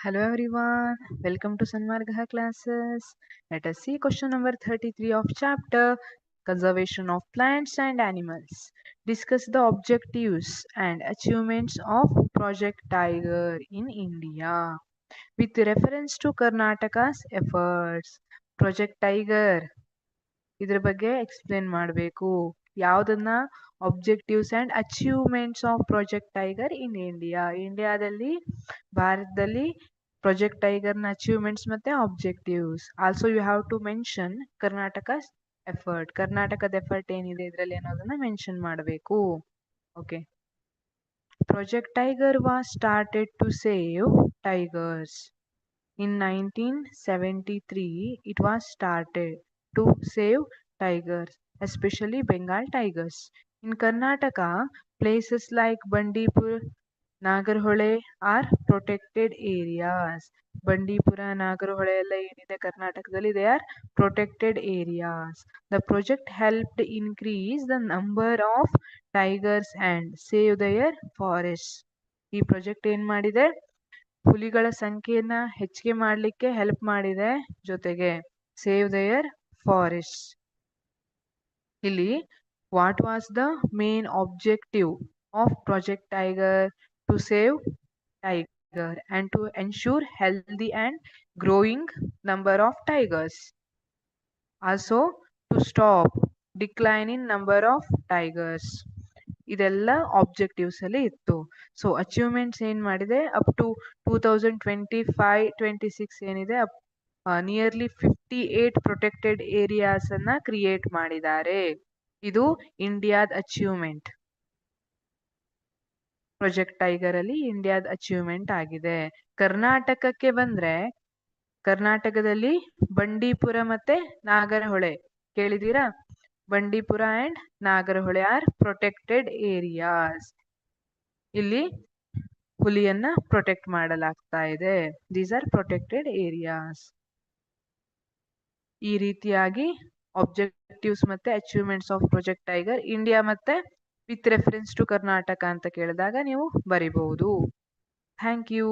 Hello everyone, welcome to Sanmargha classes. Let us see question number 33 of chapter Conservation of Plants and Animals. Discuss the objectives and achievements of Project Tiger in India with reference to Karnataka's efforts. Project Tiger ಇದ್ರ ಬಗ್ಗೆ explain ಮಾಡಬೇಕು. ಯಾವುದನ್ನ objectives and achievements of project tiger in ಇಂಡಿಯಾದಲ್ಲಿ ಭಾರತದಲ್ಲಿ project ಟೈಗರ್ನ achievements ಮತ್ತೆ objectives. Also you have to mention ಕರ್ನಾಟಕದ effort ಏನಿದೆ ಇದರಲ್ಲಿ ಅನ್ನೋದನ್ನ ಮೆನ್ಷನ್ ಮಾಡಬೇಕು. Okay. Project tiger was started to save tigers. In 1973, it was started to save tigers, especially Bengal tigers. In Karnataka, places like Bandipur, Nagarhole are protected areas. Bandipura, Nagarhole ಎಲ್ಲ ಏನಿದೆ ಕರ್ನಾಟಕದಲ್ಲಿ they are protected areas. The project helped increase the number of tigers and save their forests. ಈ project ಏನ್ ಮಾಡಿದೆ? ಹುಲಿಗಳ ಸಂಖ್ಯೆಯನ್ನ ಹೆಚ್ಚಿಗೆ ಮಾಡಲಿಕ್ಕೆ ಹೆಲ್ಪ್ ಮಾಡಿದೆ, ಜೊತೆಗೆ ಸೇವ್ ದೇಯರ್ ಫಾರೆಸ್ಟ್. ಇಲ್ಲಿ what was the main objective of project tiger? To save tiger and to ensure healthy and growing number of tigers. Also to stop decline in number of tigers. ಇದೆಲ್ಲ objectives ಅಲ್ಲಿ ಇತ್ತು. So achievements ಏನ್ ಮಾಡಿದೆ? Up to 2025-26 ಏನಿದೆ, nearly 58 protected areas ಅನ್ನ create ಮಾಡಿದ್ದಾರೆ. ಇದು ಇಂಡಿಯಾದ ಅಚೀವ್ಮೆಂಟ್. ಪ್ರಾಜೆಕ್ಟ್ ಟೈಗರ್ ಅಲ್ಲಿ ಇಂಡಿಯಾದ ಅಚೀವ್ಮೆಂಟ್ ಆಗಿದೆ. ಕರ್ನಾಟಕಕ್ಕೆ ಬಂದ್ರೆ, ಕರ್ನಾಟಕದಲ್ಲಿ ಬಂಡೀಪುರ ಮತ್ತೆ ನಾಗರಹೊಳೆ ಕೇಳಿದೀರಾ? Bandipur and Nagarahole are protected areas. ಇಲ್ಲಿ ಹುಲಿಯನ್ನ ಪ್ರೊಟೆಕ್ಟ್ ಮಾಡಲಾಗ್ತಾ ಇದೆ. These are protected areas. ಈ ರೀತಿಯಾಗಿ ಆಬ್ಜೆಕ್ಟಿವ್ಸ್ ಮತ್ತೆ achievements of project tiger India ಮತ್ತೆ ವಿತ್ ರೆಫರೆನ್ಸ್ ಟು ಕರ್ನಾಟಕ ಅಂತ ಕೇಳಿದಾಗ ನೀವು ಬರಿಬಹುದು. Thank you.